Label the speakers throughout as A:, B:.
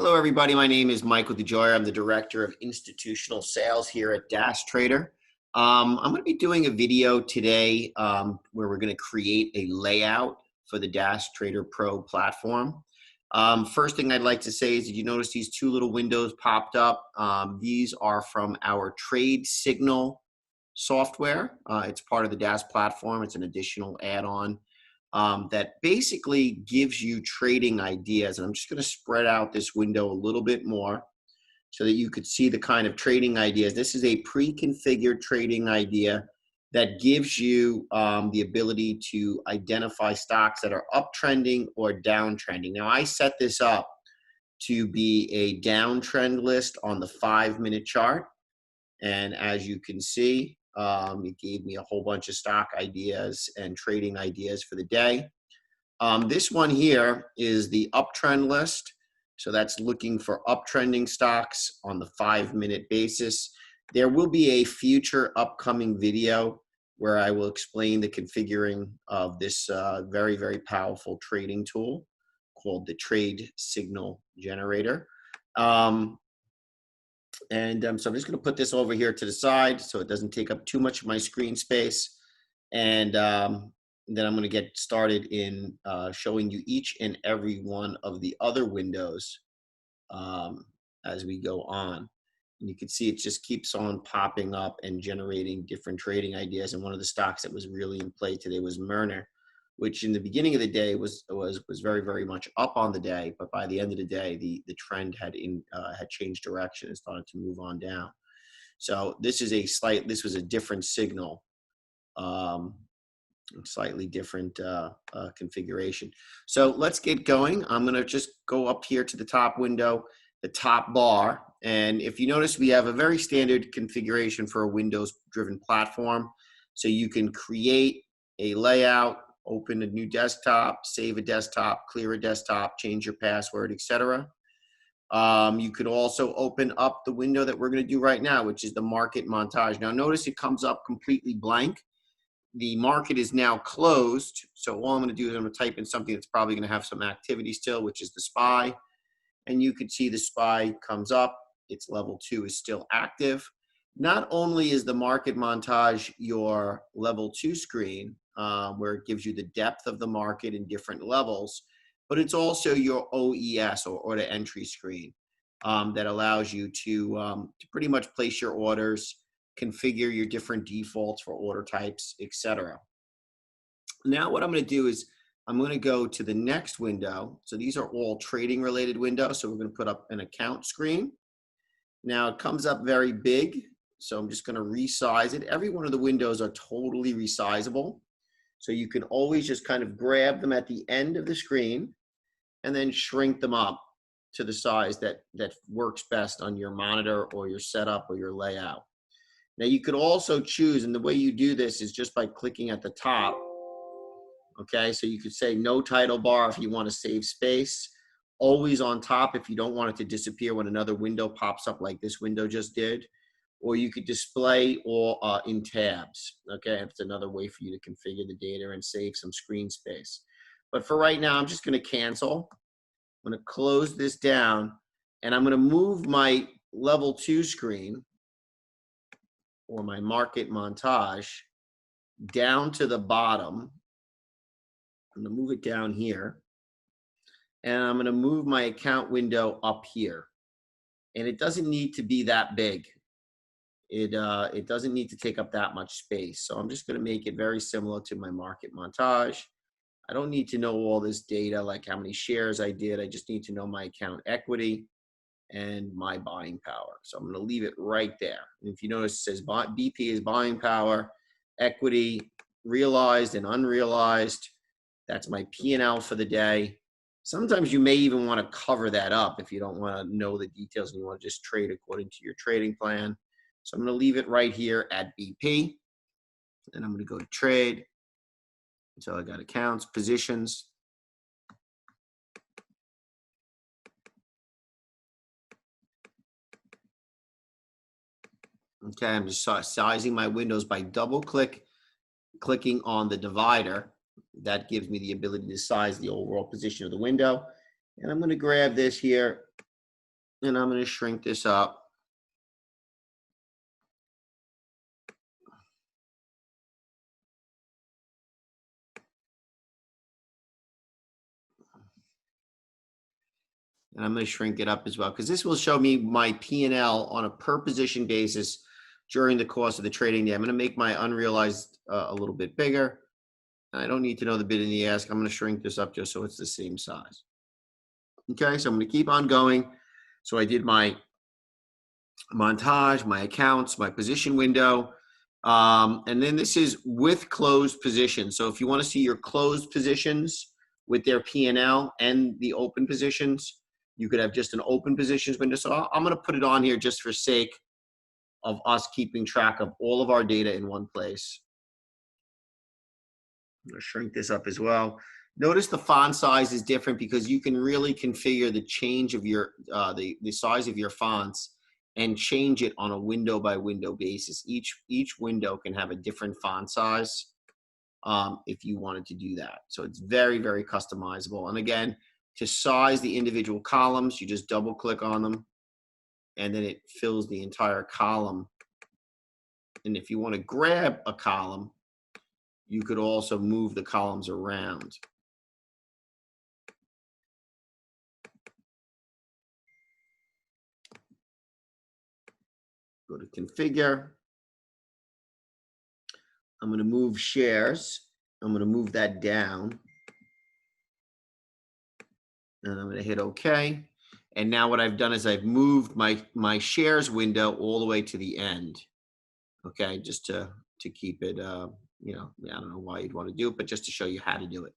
A: Hello, everybody. My name is Michael DiGioia. I'm the Director of Institutional Sales here at Dash Trader. I'm going to be doing a video today where we're going to create a layout for the Dash Trader Pro platform. First thing I'd like to say is, did you notice these two little windows popped up? These are from our Trade Signal software. It's part of the Dash platform. It's an additional add-on that basically gives you trading ideas. And I'm just going to spread out this window a little bit more so that you could see the kind of trading ideas. This is a pre-configured trading idea that gives you the ability to identify stocks that are uptrending or downtrending. Now, I set this up to be a downtrend list on the 5-minute chart. And as you can see, it gave me a whole bunch of stock ideas and trading ideas for the day. This one here is the uptrend list. So that's looking for uptrending stocks on the 5-minute basis. There will be a future upcoming video where I will explain the configuring of this very, very powerful trading tool called the Trade Signal Generator. So I'm just going to put this over here to the side so it doesn't take up too much of my screen space. And then I'm going to get started in showing you each and every one of the other windows as we go on. And you can see it just keeps on popping up and generating different trading ideas. And one of the stocks that was really in play today was Merner, which in the beginning of the day was very, very much up on the day, but by the end of the day, the trend had changed direction and started to move on down. So this was a different signal, slightly different configuration. So let's get going. I'm gonna just go up here to the top window, the top bar, and if you notice, we have a very standard configuration for a Windows-driven platform. So you can create a layout, open a new desktop, save a desktop, clear a desktop, change your password, etc. You could also open up the window that we're going to do right now, which is the market montage. Now notice it comes up completely blank. The market is now closed. So all I'm going to do is I'm going to type in something that's probably going to have some activity still, which is the SPY. And you can see the SPY comes up. Its level 2 is still active. Not only is the market montage your level 2 screen, where it gives you the depth of the market in different levels, but it's also your OES or order entry screen that allows you to pretty much place your orders, configure your different defaults for order types, etc. Now what I'm going to do is I'm going to go to the next window. So these are all trading related windows. So we're going to put up an account screen. Now it comes up very big. So I'm just going to resize it. Every one of the windows are totally resizable. So you can always just kind of grab them at the end of the screen and then shrink them up to the size that works best on your monitor or your setup or your layout. Now you could also choose, and the way you do this is just by clicking at the top. Okay, so you could say no title bar if you want to save space. Always on top if you don't want it to disappear when another window pops up like this window just did. Or you could display all in tabs, okay? It's another way for you to configure the data and save some screen space. But for right now, I'm just gonna cancel. I'm gonna close this down, and I'm gonna move my level 2 screen, or my market montage, down to the bottom. I'm gonna move it down here, and I'm gonna move my account window up here. And it doesn't need to be that big. It doesn't need to take up that much space. So I'm just going to make it very similar to my market montage. I don't need to know all this data, like how many shares I did. I just need to know my account equity and my buying power. So I'm going to leave it right there. And if you notice, it says BP is buying power, equity, realized and unrealized. That's my P&L for the day. Sometimes you may even want to cover that up if you don't want to know the details and you want to just trade according to your trading plan. So I'm going to leave it right here at BP. And I'm going to go to trade. So I got accounts, positions. Okay, I'm just sizing my windows by clicking on the divider. That gives me the ability to size the overall position of the window. And I'm going to grab this here And I'm going to shrink this up. And I'm going to shrink it up as well, because this will show me my P&L on a per position basis during the course of the trading day. I'm going to make my unrealized a little bit bigger. I don't need to know the bid and the ask. I'm going to shrink this up just so it's the same size. Okay, so I'm going to keep on going. So I did my montage, my accounts, my position window. And then this is with closed positions. So if you want to see your closed positions with their P&L and the open positions, you could have just an open positions window. So I'm going to put it on here just for sake of us keeping track of all of our data in one place. I'm going to shrink this up as well. Notice the font size is different because you can really configure the change of your the size of your fonts and change it on a window by window basis. Each window can have a different font size if you wanted to do that. So it's very, very customizable. And again, to size the individual columns, you just double click on them and then it fills the entire column. And if you want to grab a column, you could also move the columns around. Go to configure. I'm going to move shares. I'm going to move that down. And I'm going to hit OK. And now what I've done is I've moved my shares window all the way to the end. Okay, just to keep it, you know, I don't know why you'd want to do it, but just to show you how to do it.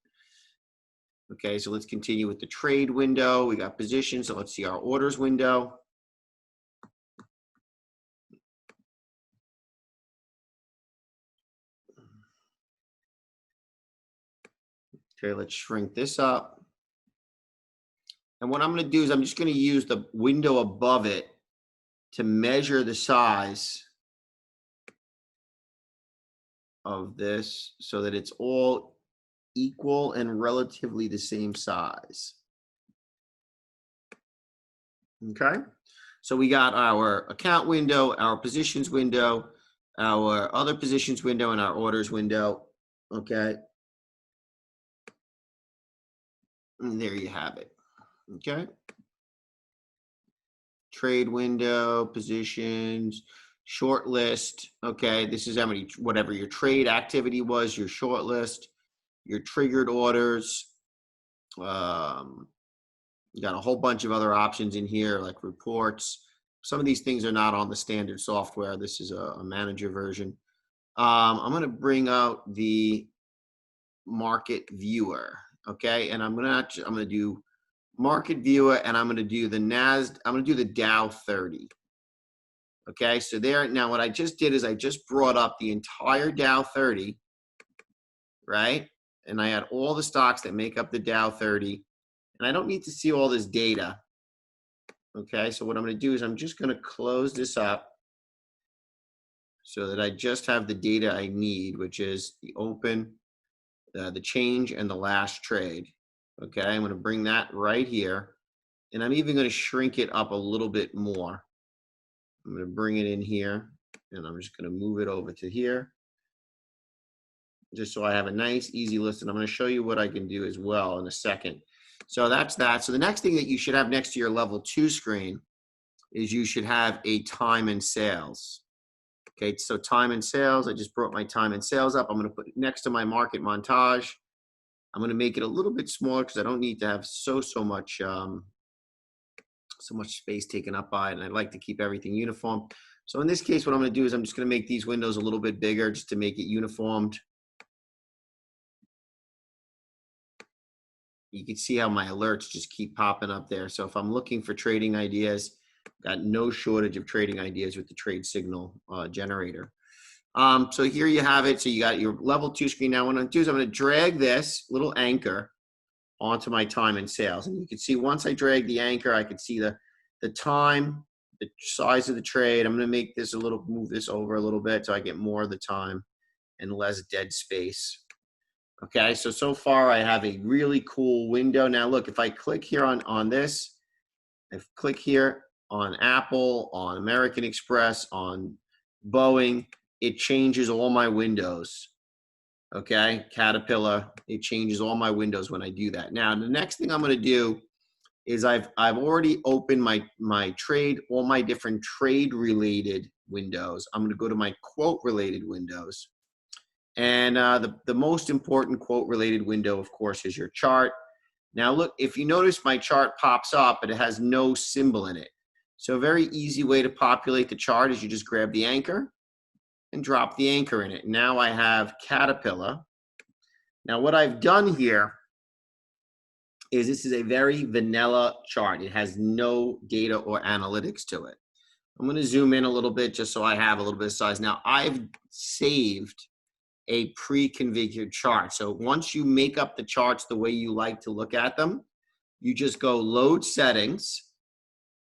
A: Okay, so let's continue with the trade window. We got positions, so let's see our orders window. Okay, let's shrink this up. And what I'm going to do is I'm just going to use the window above it to measure the size of this so that it's all equal and relatively the same size. Okay, so we got our account window, our positions window, our other positions window, and our orders window. Okay, and there you have it. Okay, trade window, positions, short list. Okay, this is how many, whatever your trade activity was, your short list, your triggered orders. You got a whole bunch of other options in here like reports. Some of these things are not on the standard software. This is a manager version. I'm going to bring out the market viewer. Okay, and I'm going to do market viewer, and I'm going to do the I'm going to do the Dow 30. Okay, so there, now what I just did is I just brought up the entire Dow 30, right? And I had all the stocks that make up the Dow 30. And I don't need to see all this data. Okay, so what I'm going to do is I'm just going to close this up so that I just have the data I need, which is the open, the change, and the last trade. Okay, I'm going to bring that right here. And I'm even going to shrink it up a little bit more. I'm going to bring it in here, and I'm just going to move it over to here, just so I have a nice, easy list. And I'm going to show you what I can do as well in a second. So that's that. So the next thing that you should have next to your level 2 screen is you should have a time and sales. Okay, so time and sales, I just brought my time and sales up. I'm going to put it next to my market montage. I'm going to make it a little bit smaller because I don't need to have so much space taken up by it, and I'd like to keep everything uniform. So in this case, what I'm going to do is I'm just going to make these windows a little bit bigger just to make it uniformed. You can see how my alerts just keep popping up there. So if I'm looking for trading ideas, got no shortage of trading ideas with the trade signal generator. So here you have it. So you got your level 2 screen. Now what I'm going to do is I'm going to drag this little anchor onto my time and sales. And you can see once I drag the anchor, I can see the time, the size of the trade. I'm going to make this move this over a little bit so I get more of the time and less dead space. Okay, so far I have a really cool window. Now look, if I click here on this, I click here, on Apple, on American Express, on Boeing, it changes all my windows. Okay, Caterpillar, it changes all my windows when I do that. Now, the next thing I'm going to do is I've already opened my trade, all my different trade related windows. I'm going to go to my quote related windows. And the most important quote related window, of course, is your chart. Now look, if you notice my chart pops up, but it has no symbol in it. So a very easy way to populate the chart is you just grab the anchor and drop the anchor in it. Now I have Caterpillar. Now what I've done here is this is a very vanilla chart. It has no data or analytics to it. I'm going to zoom in a little bit just so I have a little bit of size. Now I've saved a pre-configured chart. So once you make up the charts the way you like to look at them, you just go load settings.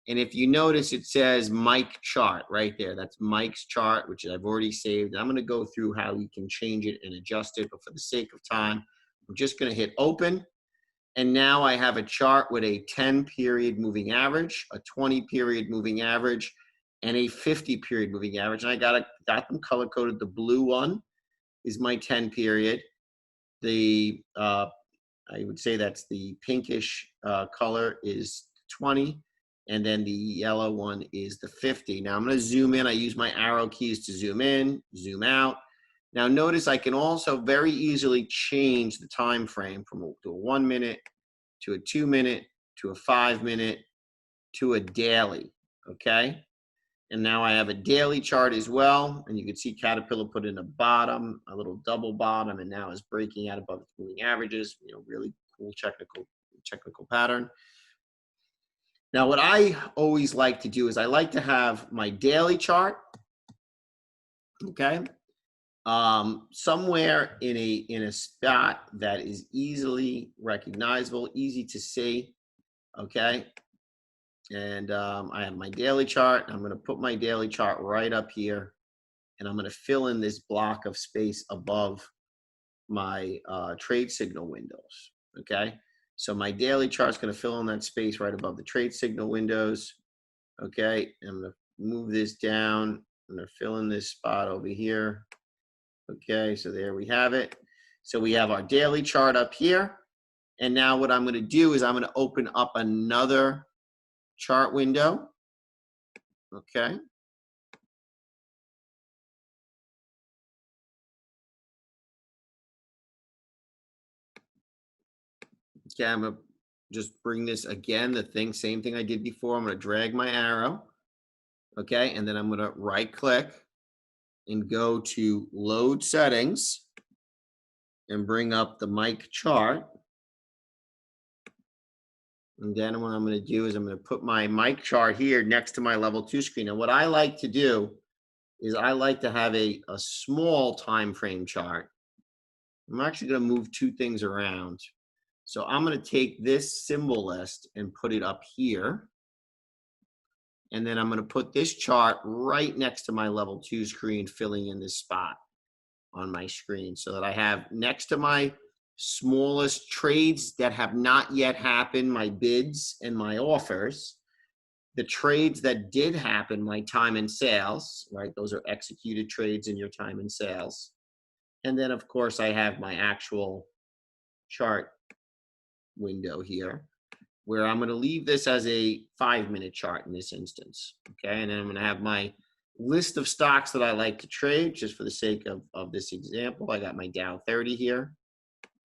A: And if you notice, it says Mike chart right there. That's Mike's chart, which I've already saved. I'm going to go through how you can change it and adjust it. But for the sake of time, I'm just going to hit open. And now I have a chart with a 10 period moving average, a 20 period moving average, and a 50 period moving average. And I got them color coded. The blue one is my 10 period. The I would say that's the pinkish color is 20, and then the yellow one is the 50. Now I'm going to zoom in. I use my arrow keys to zoom in, zoom out. Now notice I can also very easily change the time frame from to a 1 minute to a 2 minute to a 5 minute to a daily. Okay. And now I have a daily chart as well. And you can see Caterpillar put in a bottom, a little double bottom, and now is breaking out above the moving averages. You know, really cool technical pattern. Now, what I always like to do is I like to have my daily chart, okay, somewhere in a spot that is easily recognizable, easy to see, okay. And I have my daily chart. I'm going to put my daily chart right up here, and I'm going to fill in this block of space above my trade signal windows. Okay, so my daily chart is going to fill in that space right above the trade signal windows. Okay, I'm going to move this down. I'm going to fill in this spot over here. Okay, so there we have it. So we have our daily chart up here. And now what I'm going to do is I'm going to open up another chart window. Okay. Okay, I'm going to just bring this again, same thing I did before. I'm going to drag my arrow. Okay, and then I'm going to right click and go to load settings and bring up the Mike chart. And then what I'm going to do is I'm going to put my Mike chart here next to my level 2 screen. And what I like to do is I like to have a small time frame chart. I'm actually going to move two things around. So I'm going to take this symbol list and put it up here. And then I'm going to put this chart right next to my level 2 screen, filling in this spot on my screen so that I have next to my smallest trades that have not yet happened, my bids and my offers, the trades that did happen, my time and sales, right? Those are executed trades in your time and sales. And then of course I have my actual chart window here where I'm going to leave this as a 5-minute chart in this instance. Okay. And then I'm going to have my list of stocks that I like to trade just for the sake of this example. I got my Dow 30 here,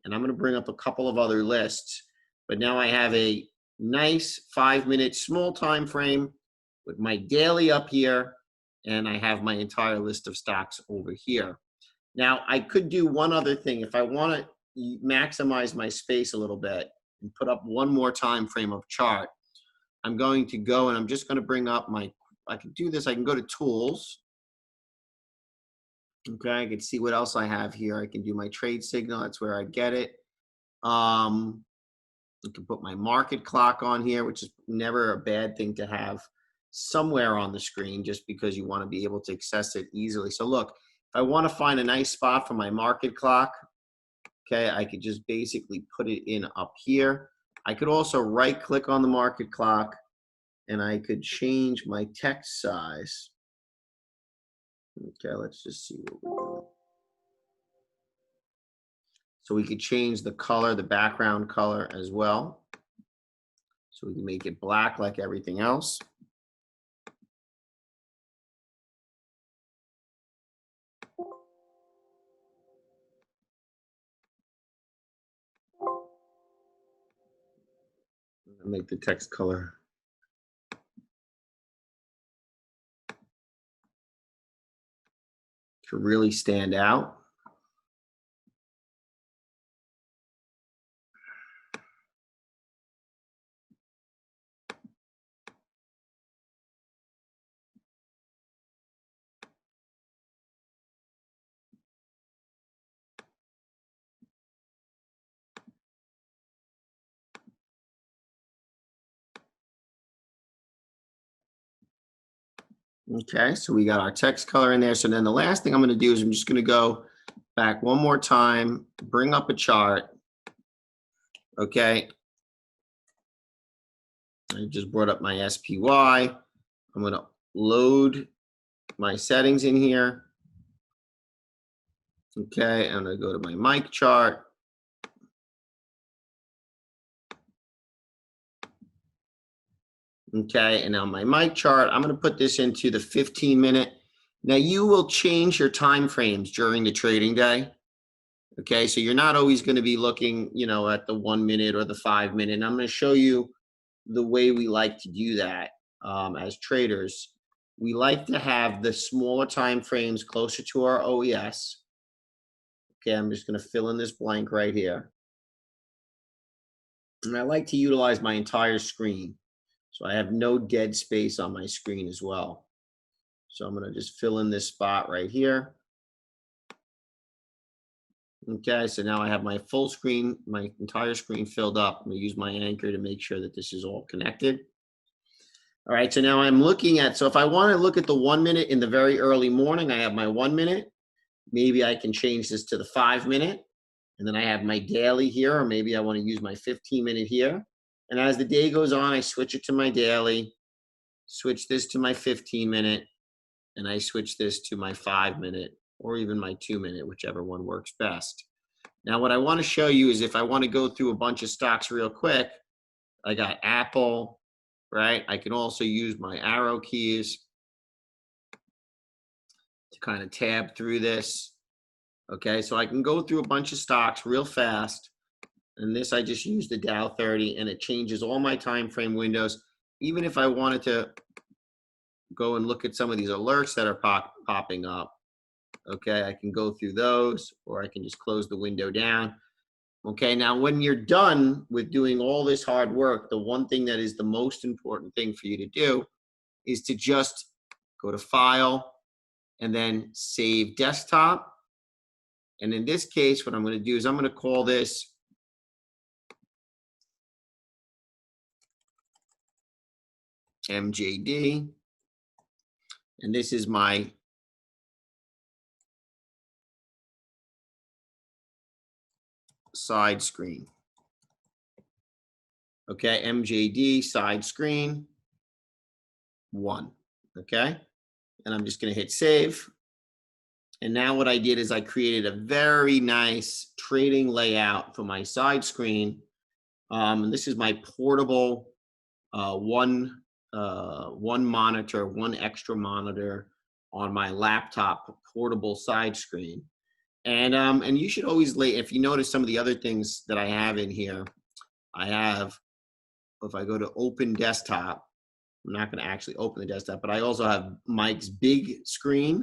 A: and I'm going to bring up a couple of other lists, but now I have a nice 5-minute small time frame with my daily up here, and I have my entire list of stocks over here. Now I could do one other thing. If I want to maximize my space a little bit and put up one more time frame of chart, I'm going to go and I'm just going to bring up I can do this. I can go to tools. Okay, I can see what else I have here. I can do my trade signal. That's where I get it. I can put my market clock on here, which is never a bad thing to have somewhere on the screen just because you want to be able to access it easily. So look, if I want to find a nice spot for my market clock, okay, I could just basically put it in up here. I could also right click on the market clock and I could change my text size. Okay, let's just see what we're doing. So we could change the color, the background color as well. So we can make it black like everything else. Make the text color to really stand out. Okay, so we got our text color in there. So then the last thing I'm going to do is I'm just going to go back one more time, bring up a chart. Okay, I just brought up my SPY. I'm going to load my settings in here. Okay, I'm going to go to my mic chart. Okay, and now my mic chart, I'm going to put this into the 15-minute. Now you will change your time frames during the trading day. Okay, so you're not always going to be looking, at the 1 minute or the 5 minute. And I'm going to show you the way we like to do that as traders. We like to have the smaller time frames closer to our OES. Okay, I'm just going to fill in this blank right here. And I like to utilize my entire screen. So I have no dead space on my screen as well. So I'm going to just fill in this spot right here. Okay, so now I have my full screen, my entire screen filled up. I'm going to use my anchor to make sure that this is all connected. All right, so now I'm looking at, so if I want to look at the 1 minute in the very early morning, I have my 1 minute. Maybe I can change this to the 5 minute. And then I have my daily here, or maybe I want to use my 15-minute here. And as the day goes on, I switch it to my daily, switch this to my 15-minute, and I switch this to my 5 minute or even my 2 minute, whichever one works best. Now, what I want to show you is if I want to go through a bunch of stocks real quick, I got Apple, right? I can also use my arrow keys to kind of tab through this. Okay, so I can go through a bunch of stocks real fast. And this, I just use the Dow 30 and it changes all my time frame windows. Even if I wanted to go and look at some of these alerts that are popping up, okay, I can go through those, or I can just close the window down. Okay, now when you're done with doing all this hard work, the one thing that is the most important thing for you to do is to just go to File and then Save Desktop. And in this case, what I'm going to do is I'm going to call this MJD. And this is my side screen. Okay, MJD side screen 1. Okay, and I'm just going to hit save. And now what I did is I created a very nice trading layout for my side screen. And this is my portable one monitor, one extra monitor on my laptop portable side screen. And you should always if you notice some of the other things that I have in here, I have, if I go to open desktop, I'm not going to actually open the desktop, but I also have Mike's big screen,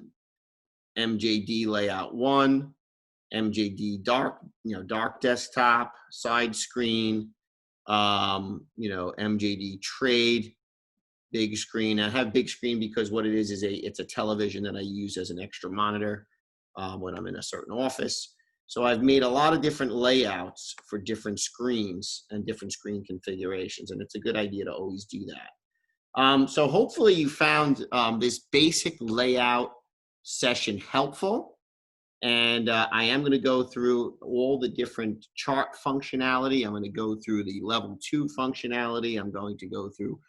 A: MJD layout 1, MJD dark, dark desktop, side screen, MJD trade, big screen. I have big screen because what it is it's a television that I use as an extra monitor when I'm in a certain office. So I've made a lot of different layouts for different screens and different screen configurations, and it's a good idea to always do that. So hopefully you found this basic layout session helpful. And I am going to go through all the different chart functionality. I'm going to go through the level 2 functionality. I'm going to go through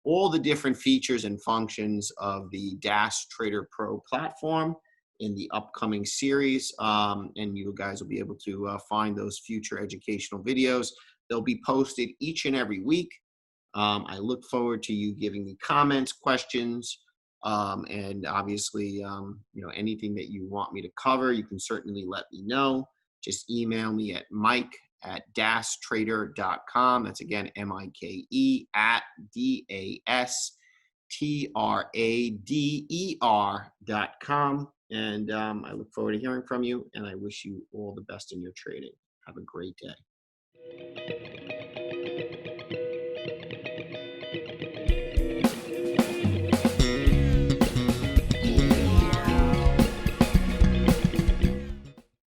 A: all the different features and functions of the DAS Trader Pro platform in the upcoming series. And you guys will be able to find those future educational videos. They'll be posted each and every week. I look forward to you giving me comments, questions, and obviously, anything that you want me to cover, you can certainly let me know. Just email me at mike@dastrader.com. That's again, MIKE at DASTRADER.com. And I look forward to hearing from you, and I wish you all the best in your trading. Have a great day.